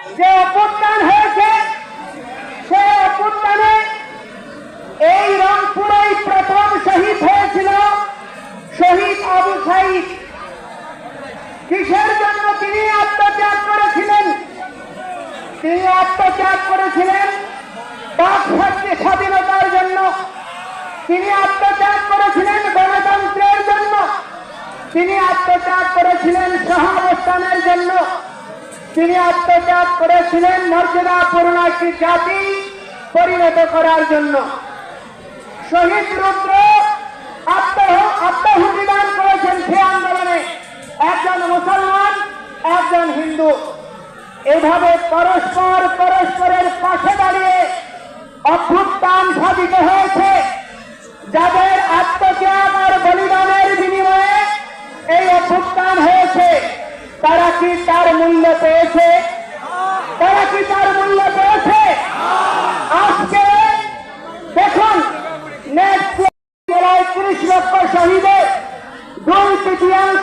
যে অভ্যুত্থান হয়েছে সেই অভ্যুত্থানে এই রংপুরেই প্রথম শহীদ হয়েছিল শহীদ আবু সাইদ। কিসের জন্য তিনি আত্মত্যাগ করেছিলেন? তিনি আত্মত্যাগ করেছিলেন বাক স্বাধীনতার জন্য, তিনি আত্মত্যাগ করেছিলেন গণতন্ত্রের জন্য, তিনি আত্মত্যাগ করেছিলেন সহাবস্থানের জন্য, তিনি আত্মত্যাগ করেছিলেন মর্যাদাপূর্ণ একটি জাতি পরিণত করার জন্য। শহীদ রুদ্র আত্মাহুতি দান করেছেন সে আন্দোলনে, একজন মুসলমান একজন হিন্দু। এভাবে পরস্পরের পাশে দাঁড়িয়ে অভ্যুত্থান সাধিত হয়েছে। যাদের আত্মত্যাগ আর বলিদানের বিনিময়ে এই অভ্যুত্থান হয়েছে, তারা কি তার মূল্য পেয়েছে? তারা কি তার মূল্য পেয়েছে? আজকে দেখুন, নেক্সট জেলায় 30 লক্ষ শহীদের 2/3